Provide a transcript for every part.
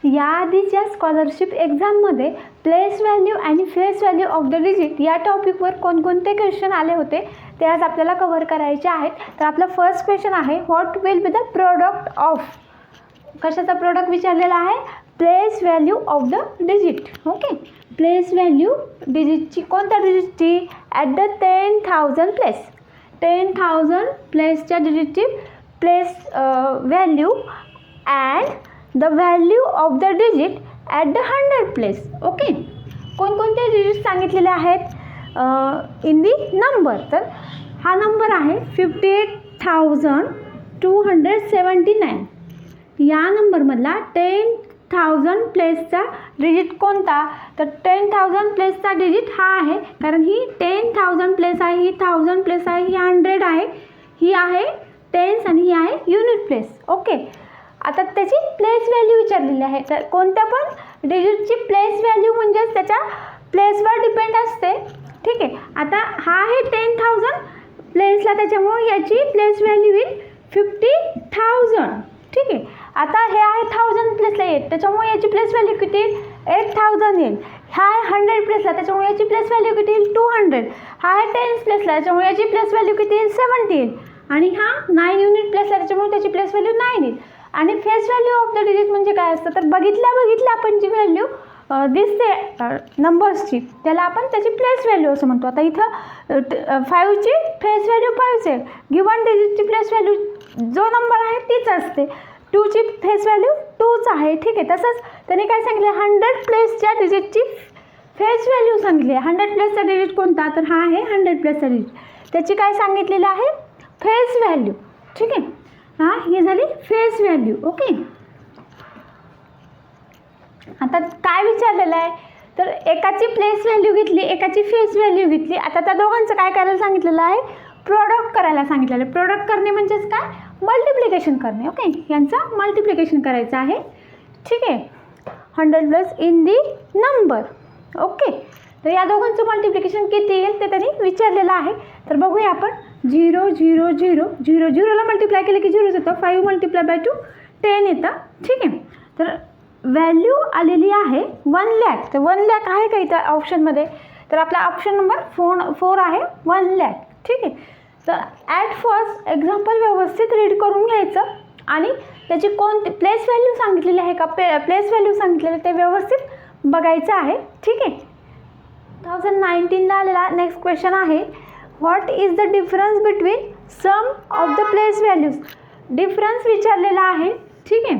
याआधीच्या स्कॉलरशिप एक्झाममध्ये place value आणि face value of the digit या टॉपिकवर कोणकोणते क्वेश्चन आले होते ते आज आपल्याला कव्हर करायचे आहेत. तर आपला फर्स्ट क्वेश्चन आहे, what will be the product of, कशाचा प्रोडक्ट विचारलेला आहे, place value of the digit. Okay, place value डिजिटची, कोणत्या डिजिटची, ॲट द 10,000 प्लेस, 10,000 प्लेसच्या डिजिटची place value and the value of the digit at the 100 place. Okay, कोणकोणते डिजिट सांगितलेले आहेत इन दी नंबर. तर हा नंबर आहे 58,279. या नंबरमधला 10,000 प्लेसचा डिजिट कोणता, तर 10,000 प्लेसचा डिजिट हा आहे, कारण ही 10,000 प्लेस आहे, ही 1000 प्लेस आहे, ही 100 आहे, ही आहे टेन्स आणि ही आहे युनिट प्लेस. ओके, आता त्याची प्लेस व्हॅल्यू विचारलेली आहे. तर कोणत्या पण डिजिटची प्लेस व्हॅल्यू म्हणजेच त्याच्या प्लेसवर डिपेंड असते. ठीक आहे, आता हा आहे 10,000 प्लेसला, त्याच्यामुळे याची प्लेस व्हॅल्यू येईल 50,000. ठीक आहे, आता हे आहे 1000 प्लेसला येईल, त्याच्यामुळे याची प्लेस व्हॅल्यू किती येईल, 8,000 येईल. हा आहे 100 प्लेसला, त्याच्यामुळे याची प्लेस व्हॅल्यू किती येईल, 200. हा आहे 10 प्लेसला, त्याच्यामुळे याची प्लेस व्हॅल्यू किती येईल, 70 येईल. आणि हा 9 युनिट प्लेसला, त्याच्यामुळे त्याची प्लेस व्हॅल्यू 9 येईल. आणि face value of the digit म्हणजे काय असतं, तर बघितल्या आपण जी व्हॅल्यू दिसते नंबर्सची त्याला आपण त्याची प्लेस व्हॅल्यू असं म्हणतो. आता इथं 5ची फेस व्हॅल्यू 5 आहे, गिवन डिजिटची प्लेस व्हॅल्यू जो नंबर आहे तीच असते, 2ची फेस व्हॅल्यू 2च आहे. ठीक आहे, तसंच त्यांनी काय सांगितलं, 100 प्लेसच्या डिजिटची फेस व्हॅल्यू सांगितली आहे. 100 प्लेसचा डिजिट कोणता, तर हा आहे 100 प्लेसचा डिजिट, त्याची काय सांगितलेलं आहे, फेस व्हॅल्यू. ठीक आहे, हां ही झाली फेस व्हॅल्यू. ओके, आता काय विचारलेलं आहे, तर एकाची प्लेस व्हॅल्यू घेतली, एकाची फेस व्हॅल्यू घेतली. आता त्या दोघांचं काय करायला सांगितलेलं आहे, प्रोडक्ट करायला सांगितलेलं आहे. प्रोडक्ट करणे म्हणजेच काय, मल्टिप्लिकेशन करणे. ओके, यांचं मल्टिप्लिकेशन करायचं आहे. ठीक आहे, 100 plus in the number. Okay, तर या दोघांचं मल्टिप्लिकेशन किती येईल ते त्यांनी विचारलेलं आहे. तर बघूया आपण, 0 0 0 0 0ला मल्टिप्लाय केलं की 0 येतं, 5 मल्टिप्लाय बाय 2 10 येतं. ठीक आहे, तर व्हॅल्यू आलेली आहे 1 लाख. तर 1 लाख आहे का इथं ऑप्शनमध्ये, तर आपला ऑप्शन नंबर 4 आहे 1 लाख. ठीक आहे, तर ॲट फर्स्ट एक्झाम्पल व्यवस्थित रीड करून घ्यायचं आणि त्याची कोणती प्लेस व्हॅल्यू सांगितलेली आहे का, प्लेस व्हॅल्यू सांगितलेली ते व्यवस्थित बघायचं आहे. ठीक आहे, 2019ला आलेला नेक्स्ट क्वेश्चन आहे, what is the difference between sum of the place values. Difference विचारलेला आहे. ठीक आहे,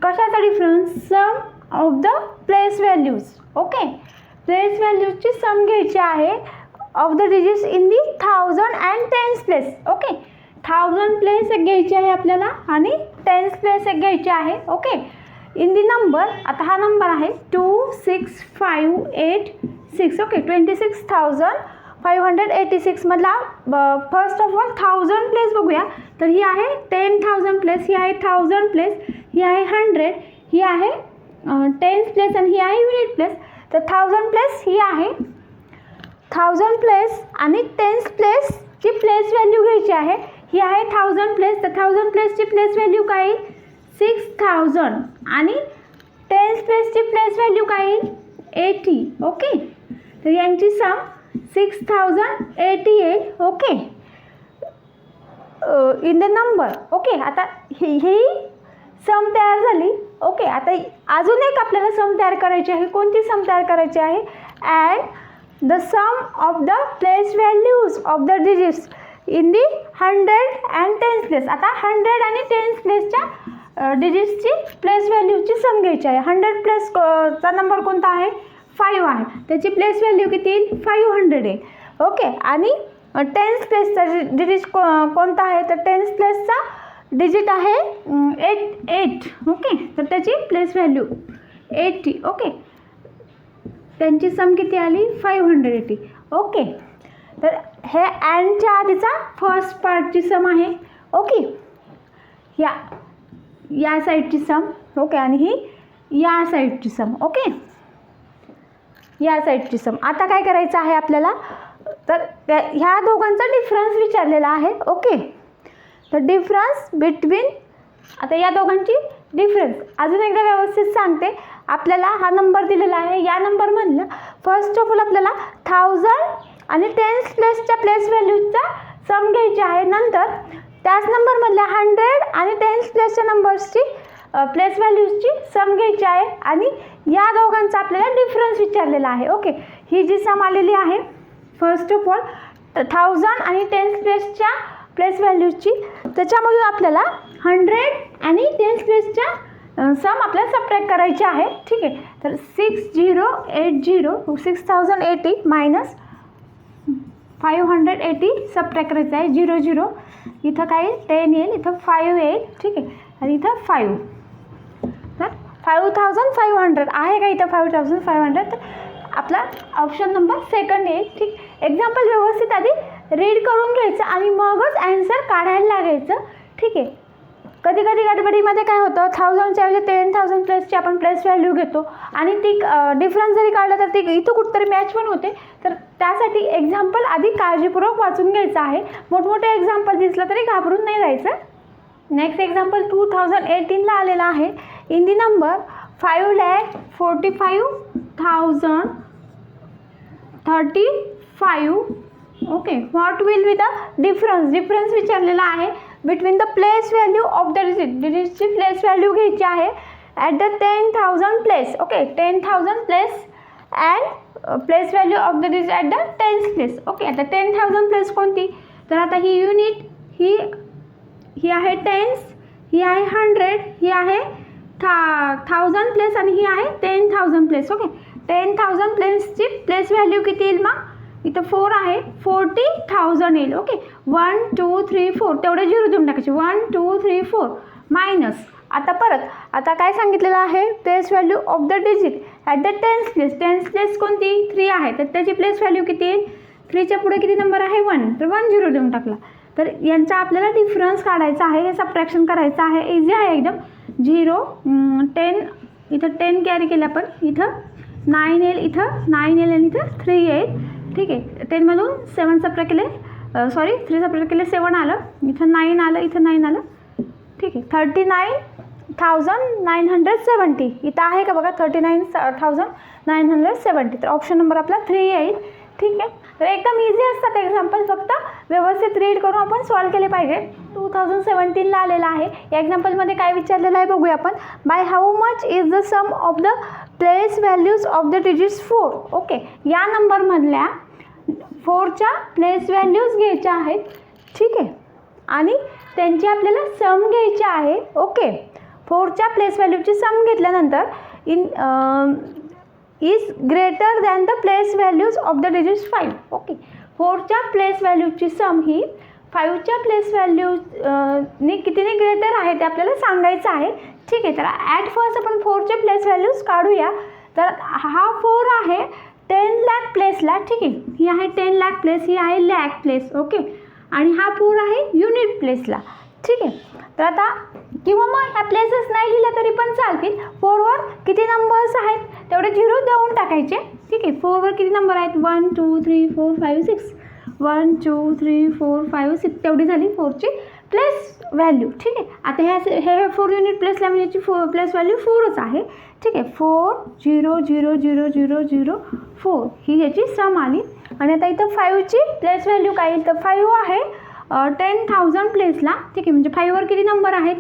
कशाचा difference, sum of the place values. Okay, place व्हॅल्यूजची सम घ्यायची आहे of the digits in the 1000 and 10 place. Okay, 1000 place एक घ्यायची आहे आपल्याला आणि 10 प्लेस एक घ्यायची आहे. ओके, इन दी नंबर, आता हा नंबर आहे 26586. ओके, 26,586 मधला फर्स्ट ऑफ ऑल 1000 प्लेस बघूया. तर ही आहे 10,000 प्लेस, ही आहे 1000 प्लेस, ही आहे 100, ही आहे 10 प्लेस आणि ही आहे युनिट प्लेस. तर 1000 प्लेस ही आहे 1000 प्लेस आणि 10 प्लेसची प्लेस व्हॅल्यू घ्यायची आहे. ही आहे 1000 प्लेस, तर 1000 प्लेसची प्लेस व्हॅल्यू काय येईल, 6000 आणि 10 प्लेसची प्लेस व्हॅल्यू काय येईल, 80. ओके, तर यांची सम 6080 येईल. Okay, in the number. Okay, आता ही सम तयार झाली. ओके, आता अजून एक आपल्याला सम तयार करायची आहे. कोणती सम तयार करायची आहे, add the sum of the place values of the digits in the 100 and 10 place. आता 100 आणि 10 प्लेसच्या डिजिट्सची प्लेस व्हॅल्यूची सम घ्यायची आहे. 100 प्लेसचा नंबर कोणता आहे, 5 आहे, त्याची प्लेस व्हॅल्यू किती येईल, 500 आहे. ओके, आणि 10 प्लेसचा डिजिट कोणता आहे, तर 10 प्लेसचा डिजिट आहे 8. ओके, तर त्याची प्लेस व्हॅल्यू 80. ओके, त्यांची सम किती आली, 580. ओके, तर हे अँडच्या आधीचा फर्स्ट पार्टची सम आहे. ओके, या साईडची सम. ओके, आणि ही या साईडची सम. ओके, या साईडची सम. आता काय करायचं आहे आपल्याला, तर ह्या दोघांचा डिफरन्स विचारलेला आहे. ओके, तर डिफरन्स बिटवीन, आता या दोघांची डिफरन्स. अजून एकदा व्यवस्थित सांगते. आपल्याला हा नंबर दिलेला आहे. या नंबरमधलं फर्स्ट ऑफ ऑल आपल्याला 1000 आणि टेन्स प्लेसच्या प्लेस व्हॅल्यूजचा सम घ्यायची आहे. नंतर त्याच नंबरमधल्या 100 आणि टेन्स प्लेसच्या नंबर्सची प्लेस व्हॅल्यूजची सम घ्यायची आहे आणि या दोघांचा आपल्याला डिफरन्स विचारलेला आहे. ओके, ही जी सम आलेली आहे फर्स्ट ऑफ ऑल 1000 आणि टेन्स प्लेसच्या प्लेस व्हॅल्यूजची, त्याच्यामधून आपल्याला 100 आणि टेन्स प्लेसच्या सम आपल्याला सबट्रॅक्ट करायची आहे. ठीक आहे, तर 6080 मायनस 580 सबट्रॅक्ट करायचं आहे. 00 इथं काय 10 येईल, इथं 5 येईल. ठीक आहे, आणि इथं 5. तर 5500 आहे का इथं 5500. तर आपला ऑप्शन नंबर सेकंड येईल. ठीक, एक्झाम्पल व्यवस्थित आधी रीड करून घ्यायचं आणि मगच ॲन्सर काढायला लागायचं. ठीक आहे, कधी कधी गडबडीमध्ये काय होतं 1000च्या ऐवजी 10,000 प्लसची आपण प्लेस व्हॅल्यू घेतो आणि ती डिफरन्स जरी काढला तर ती इथं कुठंतरी मॅच पण होते. तर त्यासाठी एक्झाम्पल आधी काळजीपूर्वक वाचून घ्यायचं आहे. मोठमोठे एक्झाम्पल दिसलं तरी घाबरून नाही जायचं. नेक्स्ट एक्झाम्पल 2018ला आलेला आहे. In the number 5,45,035. Okay, what will be the difference विचारलेला आहे between the place value of the डिजिटची प्लेस व्हॅल्यू घ्यायची आहे at the 10,000 place. Okay, 10,000 place and place value of the digit at the tens place. Okay, आता 10,000 place कोणती, तर आता ही unit ही आहे टेन्स, ही आहे 100, ही आहे 1000 प्लेस आणि ही आहे 10,000 प्लेस. ओके, 10,000 प्लेसची प्लेस व्हॅल्यू किती येईल मग, इथं 4 आहे 40,000 येईल. ओके, 1 2 3 4 तेवढे 0 देऊन टाकायचे. 1 2 3 4 मायनस. आता परत आता काय सांगितलेलं आहे, place value of the digit at the tens place. Tense place कोणती 3 आहे, तर त्याची प्लेस व्हॅल्यू किती येईल, 3च्या पुढे किती नंबर आहे 1, तर 1 0 देऊन टाकला. तर यांचा आपल्याला डिफरन्स काढायचा आहे, हे सबट्रॅक्शन करायचं आहे. इझी आहे एकदम. 0 10 इथं 10 कॅरी केलं आपण, इथं 9 येईल, इथं 9 येईल आणि इथं 3 येईल. ठीक आहे, 10मधून 7 सबट्रॅक्ट केले, 3 सबट्रॅक्ट केले 7 आलं, इथं 9 आलं, इथं 9 आलं. ठीक आहे, 39,970 इथं आहे का बघा 39,970. तर ऑप्शन नंबर आपला 3 येईल. ठीक आहे, तर एकदम इझी असतात एक्झाम्पल, फक्त व्यवस्थित रीड करून आपण सॉल्व केले पाहिजे. 2017ला आलेला आहे. या एक्झाम्पलमध्ये काय विचारलेलं आहे बघूया आपण. By how much is the sum of the place values of the digits 4. Okay, या नंबरमधल्या 4च्या प्लेस व्हॅल्यूज घ्यायच्या आहेत. ठीक आहे, आणि त्यांची आपल्याला सम घ्यायची आहे. ओके, 4च्या प्लेस व्हॅल्यूची सम घेतल्यानंतर is greater than the place values of the digits 5. Okay, 4च्या प्लेस व्हॅल्यूची सम ही 5च्या प्लेस व्हॅल्यूनी कितीने ग्रेटर आहे ते आपल्याला सांगायचं आहे. ठीक आहे, तर ॲट फर्स्ट आपण 4चे प्लेस व्हॅल्यूज काढूया. तर हा 4 आहे 10 लाख प्लेसला. ठीक आहे, ही आहे 10 लाख प्लेस, ही आहे लॅक प्लेस. ओके, आणि हा 4 आहे युनिट प्लेसला. ठीक आहे, तर आता किंवा मग ह्या प्लेसेस नाही लिहिल्या तरी पण चालतील. 4वर किती नंबर्स आहेत तेवढे 0 देऊन टाकायचे. ठीक आहे, 4वर किती नंबर आहेत 1 2 3 4 5 6, 1 2 3 4 5 6 तेवढी झाली 4ची प्लेस व्हॅल्यू. ठीक आहे, आता हे 4 युनिट प्लेसला म्हणजे याची प्लेस व्हॅल्यू 4च आहे. ठीक आहे, 4 0 0 0 0 0 4 ही याची सम आली. आणि आता इथं 5ची प्लेस व्हॅल्यू काय येईल, तर 5 आहे 10,000 प्लेसला. ठीक आहे, म्हणजे 5वर किती नंबर आहेत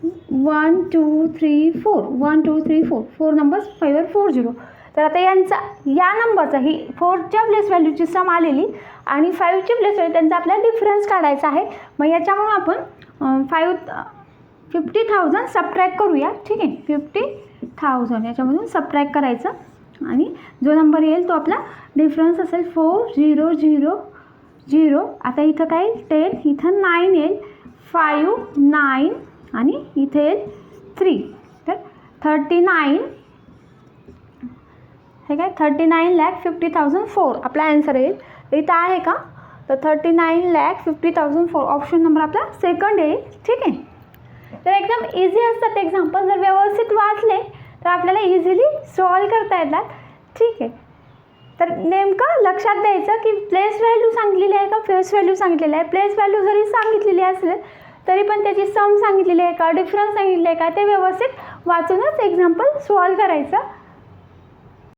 1 2 3 4, 1 2 3 4 4 नंबर्स 5वर 4 0. तर आता यांचा या नंबरचा ही 4च्या प्लेस व्हॅल्यूची सम आलेली आणि 5ची प्लेस व्हॅल्यू त्यांचा आपल्याला डिफरन्स काढायचा आहे. मग याच्यामुळं आपण 50,000 सबट्रॅक्ट करूया. ठीक आहे, 50,000 याच्यामधून सबट्रॅक्ट करायचं आणि जो नंबर येईल तो आपला डिफरन्स असेल 4 0 0 0. आता इथं काय 10, इथं 9 येईल, 5 9 आणि इथे येईल 3. तर 39 हे काय 39,50,004 आपला ॲन्सर येईल. इथं आहे का, तर 39,50,004 ऑप्शन नंबर आपला सेकंड येईल. ठीक आहे, तर एकदम इझी असतात एक्झाम्पल. जर व्यवस्थित वाचले तर आपल्याला इझिली सॉल्व करता येतात. ठीक आहे, तर नेमकं लक्षात द्यायचं की प्लेस व्हॅल्यू सांगितलेली आहे का फेस व्हॅल्यू सांगितलेली आहे. प्लेस व्हॅल्यू जरी सांगितलेली असेल तरी पण त्याची सम सांगितलेली आहे का, डिफरन्स सांगितले आहे का, ते व्यवस्थित वाचूनच एक्झाम्पल सॉल्व करायचं